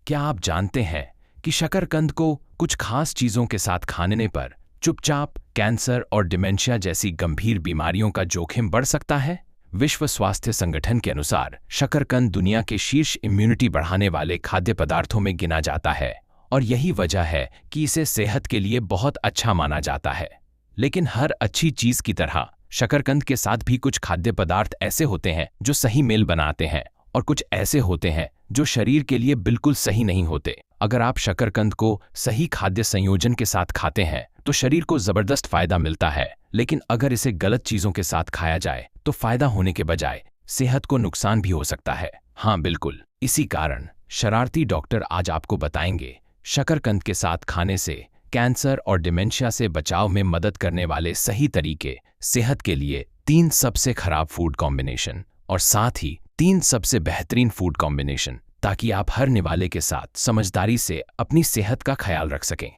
क्या आप जानते हैं कि शकरकंद को कुछ खास चीजों के साथ खाने पर चुपचाप कैंसर और डिमेंशिया जैसी गंभीर बीमारियों का जोखिम बढ़ सकता है? विश्व स्वास्थ्य संगठन के अनुसार शकरकंद दुनिया के शीर्ष इम्यूनिटी बढ़ाने वाले खाद्य पदार्थों में गिना जाता है और यही वजह है कि इसे सेहत के लिए बहुत अच्छा माना जाता है। लेकिन हर अच्छी चीज की तरह शकरकंद के साथ भी कुछ खाद्य पदार्थ ऐसे होते हैं जो सही मेल बनाते हैं और कुछ ऐसे होते हैं जो शरीर के लिए बिल्कुल सही नहीं होते। अगर आप शकरकंद को सही खाद्य संयोजन के साथ खाते हैं तो शरीर को जबरदस्त फायदा मिलता है, लेकिन अगर इसे गलत चीजों के साथ खाया जाए तो फायदा होने के बजाय सेहत को नुकसान भी हो सकता है। हाँ बिल्कुल, इसी कारण शरारती डॉक्टर आज आपको बताएंगे शकरकंद के साथ खाने से कैंसर और डिमेंशिया से बचाव में मदद करने वाले सही तरीके, सेहत के लिए 3 सबसे खराब फूड कॉम्बिनेशन और साथ ही 3 सबसे बेहतरीन फूड कॉम्बिनेशन, ताकि आप हर निवाले के साथ समझदारी से अपनी सेहत का ख्याल रख सकें।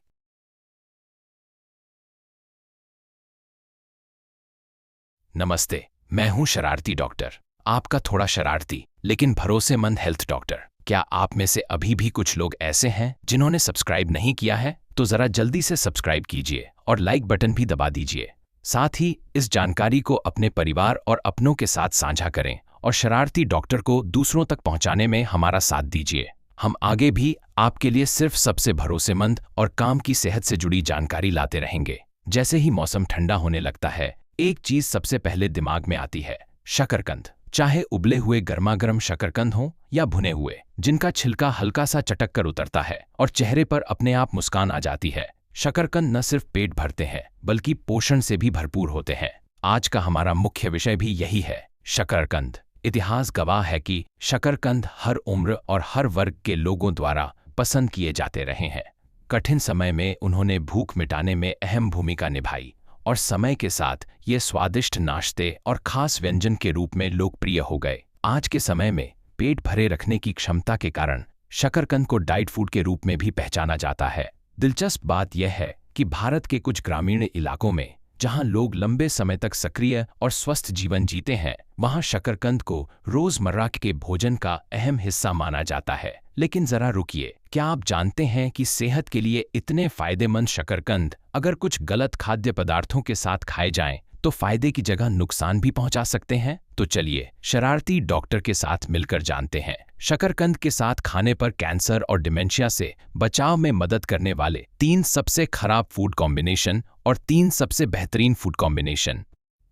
नमस्ते, मैं हूं शरारती डॉक्टर, आपका थोड़ा शरारती लेकिन भरोसेमंद हेल्थ डॉक्टर। क्या आप में से अभी भी कुछ लोग ऐसे हैं जिन्होंने सब्सक्राइब नहीं किया है? तो जरा जल्दी से सब्सक्राइब कीजिए और लाइक बटन भी दबा दीजिए। साथ ही इस जानकारी को अपने परिवार और अपनों के साथ साझा करें और शरारती डॉक्टर को दूसरों तक पहुंचाने में हमारा साथ दीजिए। हम आगे भी आपके लिए सिर्फ सबसे भरोसेमंद और काम की सेहत से जुड़ी जानकारी लाते रहेंगे। जैसे ही मौसम ठंडा होने लगता है, एक चीज सबसे पहले दिमाग में आती है, शकरकंद। चाहे उबले हुए गर्मागर्म शकरकंद हो या भुने हुए, जिनका छिलका हल्का सा चटक कर उतरता है और चेहरे पर अपने आप मुस्कान आ जाती है। शकरकंद न सिर्फ पेट भरते हैं बल्कि पोषण से भी भरपूर होते हैं। आज का हमारा मुख्य विषय भी यही है, शकरकंद। इतिहास गवाह है कि शकरकंद हर उम्र और हर वर्ग के लोगों द्वारा पसंद किए जाते रहे हैं। कठिन समय में उन्होंने भूख मिटाने में अहम भूमिका निभाई और समय के साथ ये स्वादिष्ट नाश्ते और खास व्यंजन के रूप में लोकप्रिय हो गए। आज के समय में पेट भरे रखने की क्षमता के कारण शकरकंद को डाइट फूड के रूप में भी पहचाना जाता है। दिलचस्प बात यह है कि भारत के कुछ ग्रामीण इलाकों में, जहां लोग लंबे समय तक सक्रिय और स्वस्थ जीवन जीते हैं, वहां शकरकंद को रोजमर्रा के भोजन का अहम हिस्सा माना जाता है। लेकिन जरा रुकिए, क्या आप जानते हैं कि सेहत के लिए इतने फायदेमंद शकरकंद अगर कुछ गलत खाद्य पदार्थों के साथ खाए जाएं तो फायदे की जगह नुकसान भी पहुंचा सकते हैं? तो चलिए शरारती डॉक्टर के साथ मिलकर जानते हैं शकरकंद के साथ खाने पर कैंसर और डिमेंशिया से बचाव में मदद करने वाले 3 सबसे खराब फूड कॉम्बिनेशन और 3 सबसे बेहतरीन फूड कॉम्बिनेशन।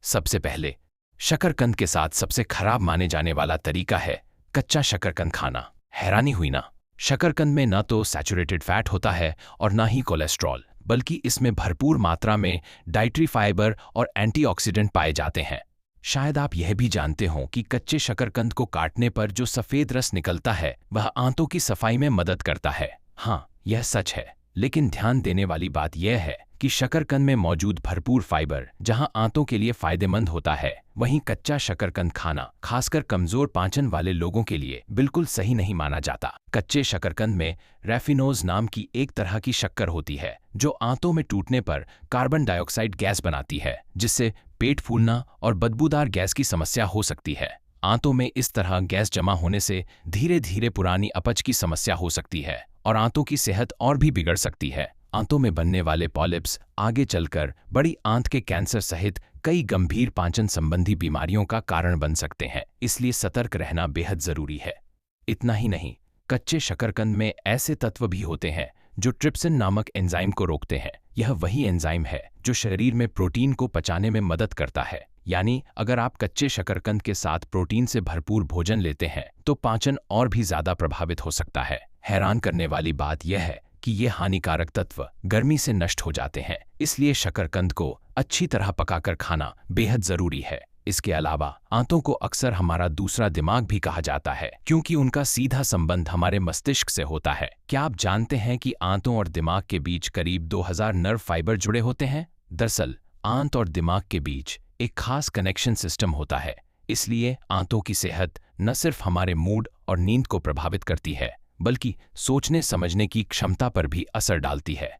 सबसे पहले, शकरकंद के साथ सबसे खराब माने जाने वाला तरीका है कच्चा शकरकंद खाना। हैरानी हुई ना? शकरकंद में न तो सैचुरेटेड फैट होता है और न ही कोलेस्ट्रॉल, बल्कि इसमें भरपूर मात्रा में डाइटरी फाइबर और एंटीऑक्सीडेंट पाए जाते हैं। शायद आप यह भी जानते हों कि कच्चे शकरकंद को काटने पर जो सफेद रस निकलता है वह आंतों की सफाई में मदद करता है। हाँ, यह सच है, लेकिन ध्यान देने वाली बात यह है कि शकरकंद में मौजूद भरपूर फाइबर जहां आंतों के लिए फायदेमंद होता है, वहीं कच्चा शकरकंद खाना खासकर कमजोर पाचन वाले लोगों के लिए बिल्कुल सही नहीं माना जाता। कच्चे शकरकंद में रैफिनोज नाम की एक तरह की शक्कर होती है जो आंतों में टूटने पर कार्बन डाइऑक्साइड गैस बनाती है, जिससे पेट फूलना और बदबूदार गैस की समस्या हो सकती है। आंतों में इस तरह गैस जमा होने से धीरे धीरे पुरानी अपच की समस्या हो सकती है और आंतों की सेहत और भी बिगड़ सकती है। आंतों में बनने वाले पॉलिप्स आगे चलकर बड़ी आंत के कैंसर सहित कई गंभीर पाचन संबंधी बीमारियों का कारण बन सकते हैं, इसलिए सतर्क रहना बेहद जरूरी है। इतना ही नहीं, कच्चे शकरकंद में ऐसे तत्व भी होते हैं जो ट्रिप्सिन नामक एंजाइम को रोकते हैं। यह वही एंजाइम है जो शरीर में प्रोटीन को पचाने में मदद करता है। यानी अगर आप कच्चे शकरकंद के साथ प्रोटीन से भरपूर भोजन लेते हैं तो पाचन और भी ज्यादा प्रभावित हो सकता है। हैरान करने वाली बात यह है कि ये हानिकारक तत्व गर्मी से नष्ट हो जाते हैं, इसलिए शकरकंद को अच्छी तरह पकाकर खाना बेहद जरूरी है। इसके अलावा आंतों को अक्सर हमारा दूसरा दिमाग भी कहा जाता है, क्योंकि उनका सीधा संबंध हमारे मस्तिष्क से होता है। क्या आप जानते हैं कि आंतों और दिमाग के बीच करीब 2000 नर्व फाइबर जुड़े होते हैं? दरअसल आंत और दिमाग के बीच एक खास कनेक्शन सिस्टम होता है, इसलिए आंतों की सेहत न सिर्फ हमारे मूड और नींद को प्रभावित करती है, बल्कि सोचने समझने की क्षमता पर भी असर डालती है।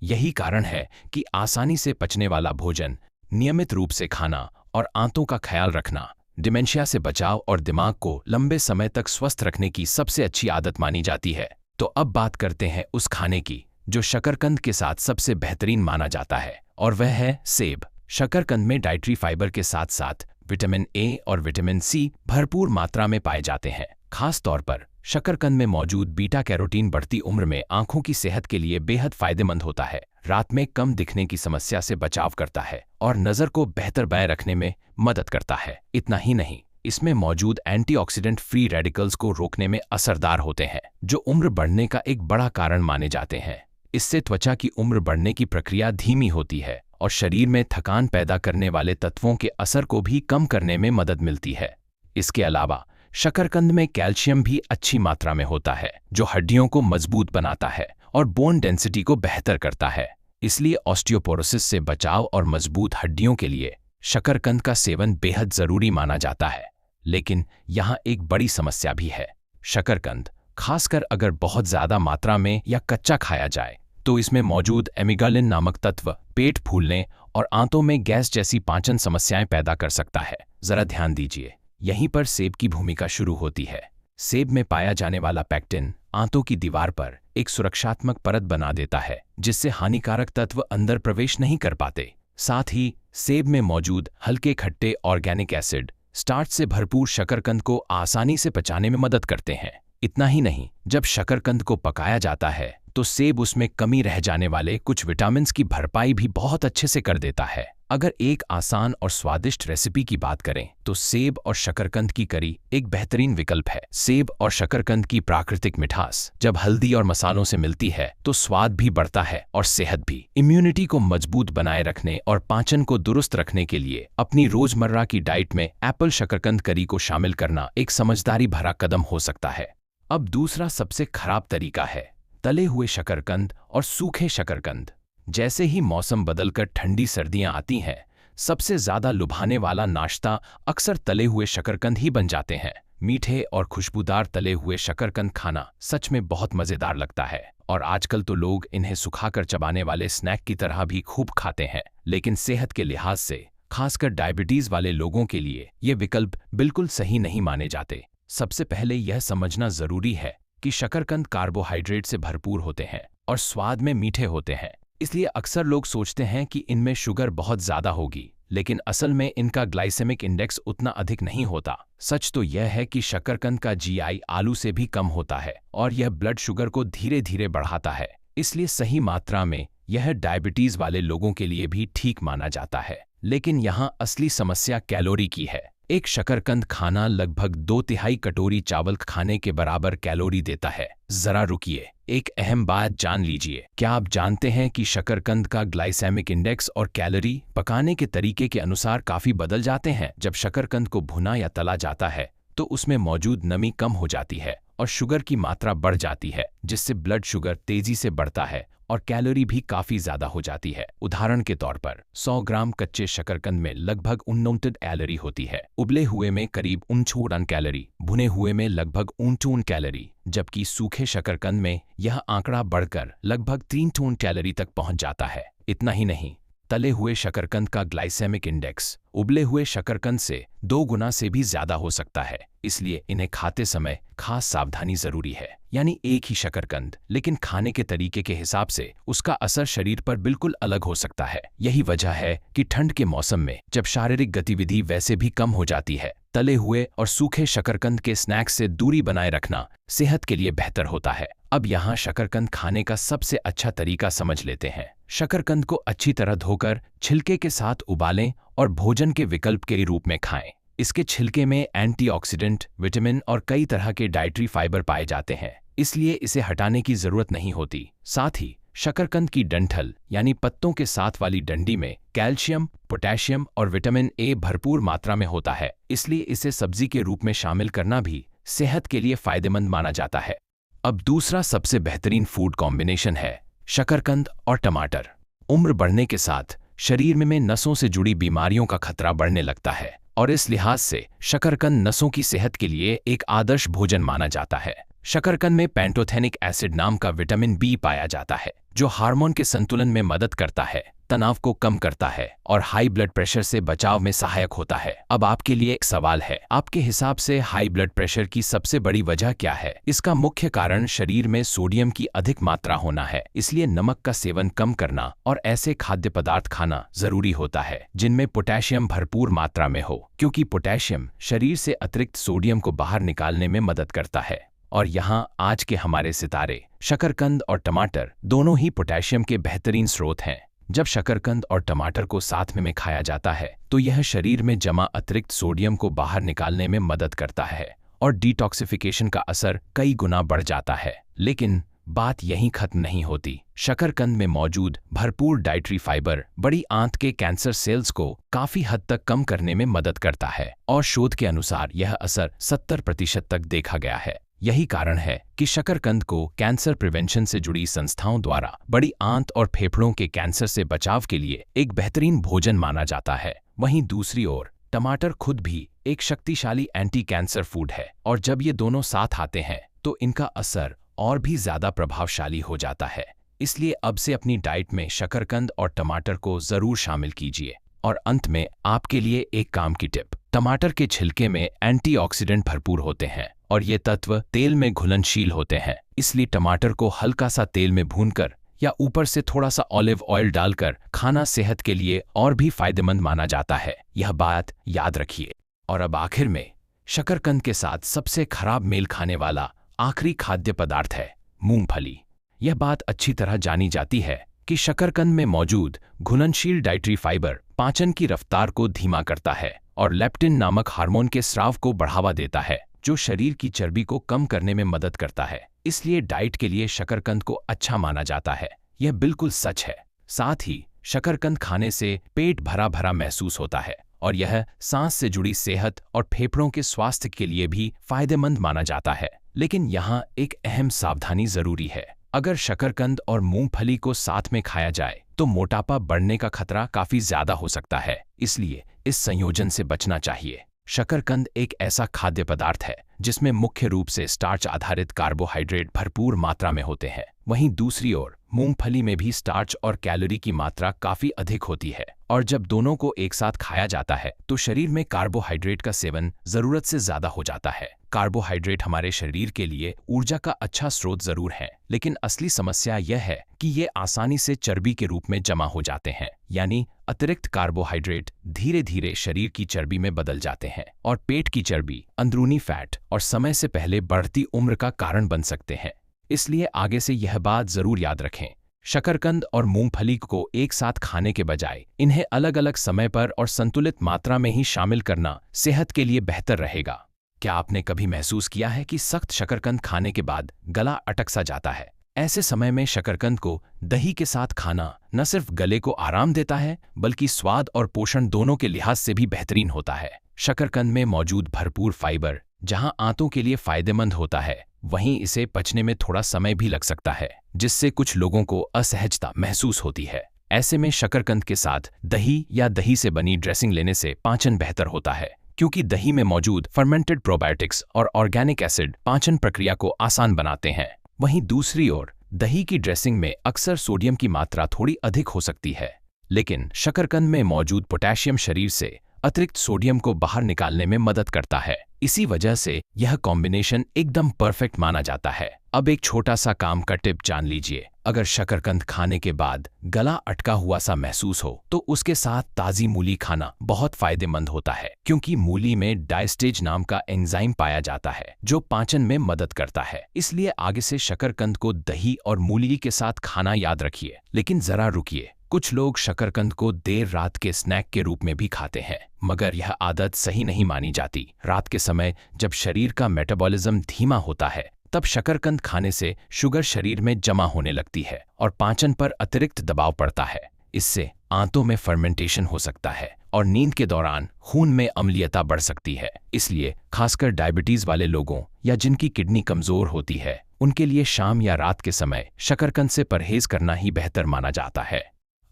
यही कारण है कि आसानी से पचने वाला भोजन, नियमित रूप से खाना और आंतों का ख्याल रखना डिमेंशिया से बचाव और दिमाग को लंबे समय तक स्वस्थ रखने की सबसे अच्छी आदत मानी जाती है। तो अब बात करते हैं उस खाने की जो शकरकंद के साथ सबसे बेहतरीन माना जाता है, और वह है सेब। शकरकंद में डाइटरी फाइबर के साथ साथ विटामिन ए और विटामिन सी भरपूर मात्रा में पाए जाते हैं। खास तौर पर शकरकंद में मौजूद बीटा कैरोटीन बढ़ती उम्र में आंखों की सेहत के लिए बेहद फायदेमंद होता है, रात में कम दिखने की समस्या से बचाव करता है और नज़र को बेहतर बनाए रखने में मदद करता है। इतना ही नहीं, इसमें मौजूद एंटीऑक्सीडेंट फ्री रेडिकल्स को रोकने में असरदार होते हैं, जो उम्र बढ़ने का एक बड़ा कारण माने जाते हैं। इससे त्वचा की उम्र बढ़ने की प्रक्रिया धीमी होती है और शरीर में थकान पैदा करने वाले तत्वों के असर को भी कम करने में मदद मिलती है। इसके अलावा शकरकंद में कैल्शियम भी अच्छी मात्रा में होता है, जो हड्डियों को मजबूत बनाता है और बोन डेंसिटी को बेहतर करता है। इसलिए ऑस्टियोपोरोसिस से बचाव और मजबूत हड्डियों के लिए शकरकंद का सेवन बेहद जरूरी माना जाता है। लेकिन यहाँ एक बड़ी समस्या भी है। शकरकंद, खासकर अगर बहुत ज्यादा मात्रा में या कच्चा खाया जाए, तो इसमें मौजूद एमिग्डालिन नामक तत्व पेट फूलने और आंतों में गैस जैसी पाचन समस्याएं पैदा कर सकता है। जरा ध्यान दीजिए, यहीं पर सेब की भूमिका शुरू होती है। सेब में पाया जाने वाला पैक्टिन आंतों की दीवार पर एक सुरक्षात्मक परत बना देता है, जिससे हानिकारक तत्व अंदर प्रवेश नहीं कर पाते। साथ ही सेब में मौजूद हल्के खट्टे ऑर्गेनिक एसिड स्टार्च से भरपूर शकरकंद को आसानी से पचाने में मदद करते हैं। इतना ही नहीं, जब शकरकंद को पकाया जाता है तो सेब उसमें कमी रह जाने वाले कुछ विटामिन्स की भरपाई भी बहुत अच्छे से कर देता है। अगर एक आसान और स्वादिष्ट रेसिपी की बात करें तो सेब और शकरकंद की करी एक बेहतरीन विकल्प है। सेब और शकरकंद की प्राकृतिक मिठास जब हल्दी और मसालों से मिलती है तो स्वाद भी बढ़ता है और सेहत भी। इम्यूनिटी को मजबूत बनाए रखने और पाचन को दुरुस्त रखने के लिए अपनी रोजमर्रा की डाइट में एप्पल शकरकंद करी को शामिल करना एक समझदारी भरा कदम हो सकता है। अब दूसरा सबसे खराब तरीका है तले हुए शकरकंद और सूखे शकरकंद। जैसे ही मौसम बदलकर ठंडी सर्दियां आती हैं, सबसे ज्यादा लुभाने वाला नाश्ता अक्सर तले हुए शकरकंद ही बन जाते हैं। मीठे और खुशबूदार तले हुए शकरकंद खाना सच में बहुत मजेदार लगता है और आजकल तो लोग इन्हें सुखाकर चबाने वाले स्नैक की तरह भी खूब खाते हैं। लेकिन सेहत के लिहाज से, खासकर डायबिटीज वाले लोगों के लिए ये विकल्प बिल्कुल सही नहीं माने जाते। सबसे पहले यह समझना जरूरी है कि शकरकंद कार्बोहाइड्रेट से भरपूर होते हैं और स्वाद में मीठे होते हैं। इसलिए अक्सर लोग सोचते हैं कि इनमें शुगर बहुत ज्यादा होगी, लेकिन असल में इनका ग्लाइसेमिक इंडेक्स उतना अधिक नहीं होता। सच तो यह है कि शकरकंद का जीआई आलू से भी कम होता है और यह ब्लड शुगर को धीरे धीरे बढ़ाता है। इसलिए सही मात्रा में यह डायबिटीज वाले लोगों के लिए भी ठीक माना जाता है। लेकिन यहाँ असली समस्या कैलोरी की है। एक शकरकंद खाना लगभग 2/3 कटोरी चावल खाने के बराबर कैलोरी देता है। जरा रुकिए, एक अहम बात जान लीजिए। क्या आप जानते हैं कि शकरकंद का ग्लाइसेमिक इंडेक्स और कैलोरी पकाने के तरीके के अनुसार काफी बदल जाते हैं? जब शकरकंद को भुना या तला जाता है तो उसमें मौजूद नमी कम हो जाती है और शुगर की मात्रा बढ़ जाती है, जिससे ब्लड शुगर तेजी से बढ़ता है और कैलोरी भी काफी ज्यादा हो जाती है। उदाहरण के तौर पर 100 ग्राम कच्चे शकरकंद में लगभग 69 कैलोरी होती है, उबले हुए में करीब 69 कैलोरी, भुने हुए में लगभग 69 कैलोरी, जबकि सूखे शकरकंद में यह आंकड़ा बढ़कर लगभग 63 कैलोरी तक पहुंच जाता है। इतना ही नहीं, तले हुए शकरकंद का ग्लाइसेमिक इंडेक्स उबले हुए शकरकंद से 2 गुना से भी ज्यादा हो सकता है। इसलिए इन्हें खाते समय खास सावधानी जरूरी है। यानी एक ही शकरकंद, लेकिन खाने के तरीके के हिसाब से उसका असर शरीर पर बिल्कुल अलग हो सकता है। यही वजह है कि ठंड के मौसम में जब शारीरिक गतिविधि वैसे भी कम हो जाती है, तले हुए और सूखे शकरकंद के स्नैक्स से दूरी बनाए रखना सेहत के लिए बेहतर होता है। अब यहाँ शकरकंद खाने का सबसे अच्छा तरीका समझ लेते हैं। शकरकंद को अच्छी तरह धोकर छिलके के साथ उबालें और भोजन के विकल्प के रूप में खाएं। इसके छिलके में एंटीऑक्सीडेंट, विटामिन और कई तरह के डाइटरी फाइबर पाए जाते हैं, इसलिए इसे हटाने की जरूरत नहीं होती। साथ ही शकरकंद की डंठल यानी पत्तों के साथ वाली डंडी में कैल्शियम, पोटेशियम और विटामिन ए भरपूर मात्रा में होता है, इसलिए इसे सब्जी के रूप में शामिल करना भी सेहत के लिए फायदेमंद माना जाता है। अब दूसरा सबसे बेहतरीन फूड कॉम्बिनेशन है शकरकंद और टमाटर। उम्र बढ़ने के साथ शरीर में नसों से जुड़ी बीमारियों का खतरा बढ़ने लगता है और इस लिहाज से शकरकंद नसों की सेहत के लिए एक आदर्श भोजन माना जाता है। शकरकंद में पैंटोथेनिक एसिड नाम का विटामिन बी पाया जाता है, जो हार्मोन के संतुलन में मदद करता है, तनाव को कम करता है और हाई ब्लड प्रेशर से बचाव में सहायक होता है। अब आपके लिए एक सवाल है, आपके हिसाब से हाई ब्लड प्रेशर की सबसे बड़ी वजह क्या है? इसका मुख्य कारण शरीर में सोडियम की अधिक मात्रा होना है। इसलिए नमक का सेवन कम करना और ऐसे खाद्य पदार्थ खाना जरूरी होता है जिनमें पोटेशियम भरपूर मात्रा में हो, क्योंकि पोटेशियम शरीर से अतिरिक्त सोडियम को बाहर निकालने में मदद करता है। और यहाँ आज के हमारे सितारे शकरकंद और टमाटर दोनों ही पोटेशियम के बेहतरीन स्रोत हैं। जब शकरकंद और टमाटर को साथ में खाया जाता है तो यह शरीर में जमा अतिरिक्त सोडियम को बाहर निकालने में मदद करता है और डिटॉक्सिफिकेशन का असर कई गुना बढ़ जाता है। लेकिन बात यहीं खत्म नहीं होती। शकरकंद में मौजूद भरपूर डाइटरी फाइबर बड़ी आंत के कैंसर सेल्स को काफी हद तक कम करने में मदद करता है और शोध के अनुसार यह असर 70% तक देखा गया है। यही कारण है कि शकरकंद को कैंसर प्रिवेंशन से जुड़ी संस्थाओं द्वारा बड़ी आंत और फेफड़ों के कैंसर से बचाव के लिए एक बेहतरीन भोजन माना जाता है। वहीं दूसरी ओर टमाटर खुद भी एक शक्तिशाली एंटी कैंसर फूड है और जब ये दोनों साथ आते हैं तो इनका असर और भी ज्यादा प्रभावशाली हो जाता है। इसलिए अब से अपनी डाइट में शकरकंद और टमाटर को जरूर शामिल कीजिए। और अंत में आपके लिए एक काम की टिप, टमाटर के छिलके में एंटीऑक्सीडेंट भरपूर होते हैं और ये तत्व तेल में घुलनशील होते हैं। इसलिए टमाटर को हल्का सा तेल में भूनकर या ऊपर से थोड़ा सा ऑलिव ऑयल डालकर खाना सेहत के लिए और भी फायदेमंद माना जाता है। यह बात याद रखिए। और अब आखिर में शकरकंद के साथ सबसे खराब मेल खाने वाला आखिरी खाद्य पदार्थ है मूंगफली। यह बात अच्छी तरह जानी जाती है कि शकरकंद में मौजूद घुलनशील डाइटरी फाइबर पाचन की रफ्तार को धीमा करता है और लेप्टिन नामक हार्मोन के स्राव को बढ़ावा देता है, जो शरीर की चर्बी को कम करने में मदद करता है। इसलिए डाइट के लिए शकरकंद को अच्छा माना जाता है। यह बिल्कुल सच है। साथ ही शकरकंद खाने से पेट भरा भरा महसूस होता है और यह सांस से जुड़ी सेहत और फेफड़ों के स्वास्थ्य के लिए भी फायदेमंद माना जाता है। लेकिन यहाँ एक अहम सावधानी जरूरी है। अगर शकरकंद और मूंगफली को साथ में खाया जाए तो मोटापा बढ़ने का खतरा काफी ज्यादा हो सकता है। इसलिए इस संयोजन से बचना चाहिए। शकरकंद एक ऐसा खाद्य पदार्थ है जिसमें मुख्य रूप से स्टार्च आधारित कार्बोहाइड्रेट भरपूर मात्रा में होते हैं। वहीं दूसरी ओर मूंगफली में भी स्टार्च और कैलोरी की मात्रा काफी अधिक होती है और जब दोनों को एक साथ खाया जाता है तो शरीर में कार्बोहाइड्रेट का सेवन जरूरत से ज्यादा हो जाता है। कार्बोहाइड्रेट हमारे शरीर के लिए ऊर्जा का अच्छा स्रोत जरूर है, लेकिन असली समस्या यह है कि ये आसानी से चर्बी के रूप में जमा हो जाते हैं। यानी अतिरिक्त कार्बोहाइड्रेट धीरे धीरे शरीर की चर्बी में बदल जाते हैं और पेट की चर्बी, अंदरूनी फैट और समय से पहले बढ़ती उम्र का कारण बन सकते हैं। इसलिए आगे से यह बात जरूर याद रखें, शकरकंद और मूंगफली को एक साथ खाने के बजाय इन्हें अलग अलग समय पर और संतुलित मात्रा में ही शामिल करना सेहत के लिए बेहतर रहेगा। क्या आपने कभी महसूस किया है कि सख्त शकरकंद खाने के बाद गला अटक सा जाता है? ऐसे समय में शकरकंद को दही के साथ खाना न सिर्फ गले को आराम देता है बल्कि स्वाद और पोषण दोनों के लिहाज से भी बेहतरीन होता है। शकरकंद में मौजूद भरपूर फाइबर जहां आंतों के लिए फायदेमंद होता है, वहीं इसे पचने में थोड़ा समय भी लग सकता है, जिससे कुछ लोगों को असहजता महसूस होती है। ऐसे में शकरकंद के साथ दही या दही से बनी ड्रेसिंग लेने से पाचन बेहतर होता है, क्योंकि दही में मौजूद फर्मेंटेड प्रोबायोटिक्स और ऑर्गेनिक एसिड पाचन प्रक्रिया को आसान बनाते हैं। वहीं दूसरी ओर दही की ड्रेसिंग में अक्सर सोडियम की मात्रा थोड़ी अधिक हो सकती है, लेकिन शकरकंद में मौजूद पोटेशियम शरीर से अतिरिक्त सोडियम को बाहर निकालने में मदद करता है। इसी वजह से यह कॉम्बिनेशन एकदम परफेक्ट माना जाता है। अब एक छोटा सा काम का टिप जान लीजिए। अगर शकरकंद खाने के बाद गला अटका हुआ सा महसूस हो तो उसके साथ ताजी मूली खाना बहुत फायदेमंद होता है, क्योंकि मूली में डायस्टेज नाम का एंजाइम पाया जाता है जो पाचन में मदद करता है। इसलिए आगे से शकरकंद को दही और मूली के साथ खाना याद रखिए। लेकिन जरा रुकिए, कुछ लोग शकरकंद को देर रात के स्नैक के रूप में भी खाते हैं, मगर यह आदत सही नहीं मानी जाती। रात के समय जब शरीर का मेटाबॉलिज्म धीमा होता है तब शकरकंद खाने से शुगर शरीर में जमा होने लगती है और पाचन पर अतिरिक्त दबाव पड़ता है। इससे आंतों में फर्मेंटेशन हो सकता है और नींद के दौरान खून में अम्लीयता बढ़ सकती है। इसलिए खासकर डायबिटीज वाले लोगों या जिनकी किडनी कमजोर होती है, उनके लिए शाम या रात के समय शकरकंद से परहेज करना ही बेहतर माना जाता है।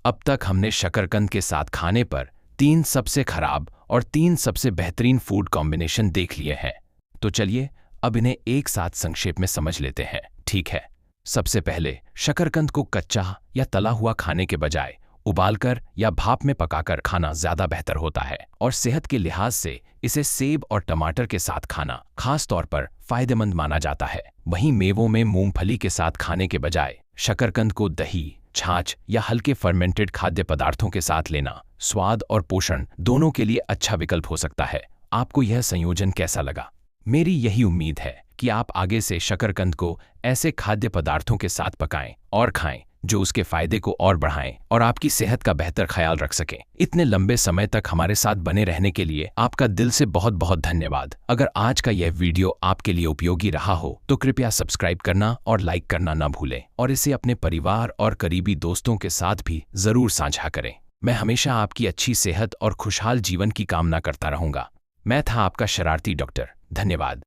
अब तक हमने शकरकंद के साथ खाने पर 3 सबसे खराब और 3 सबसे बेहतरीन फूड कॉम्बिनेशन देख लिए हैं। तो चलिए अब इन्हें एक साथ संक्षेप में समझ लेते हैं। ठीक है, सबसे पहले शकरकंद को कच्चा या तला हुआ खाने के बजाय उबालकर या भाप में पकाकर खाना ज्यादा बेहतर होता है और सेहत के लिहाज से इसे सेब और टमाटर के साथ खाना खास तौर पर फायदेमंद माना जाता है। वहीं मेवों में मूंगफली के साथ खाने के बजाय शकरकंद को दही, छाछ या हल्के फर्मेंटेड खाद्य पदार्थों के साथ लेना स्वाद और पोषण दोनों के लिए अच्छा विकल्प हो सकता है। आपको यह संयोजन कैसा लगा? मेरी यही उम्मीद है कि आप आगे से शकरकंद को ऐसे खाद्य पदार्थों के साथ पकाएं और खाएं जो उसके फायदे को और बढ़ाएं और आपकी सेहत का बेहतर ख्याल रख सकें। इतने लंबे समय तक हमारे साथ बने रहने के लिए आपका दिल से बहुत बहुत धन्यवाद। अगर आज का यह वीडियो आपके लिए उपयोगी रहा हो तो कृपया सब्सक्राइब करना और लाइक करना न भूलें और इसे अपने परिवार और करीबी दोस्तों के साथ भी जरूर साझा करें। मैं हमेशा आपकी अच्छी सेहत और खुशहाल जीवन की कामना करता रहूंगा। मैं था आपका शरारती डॉक्टर। धन्यवाद।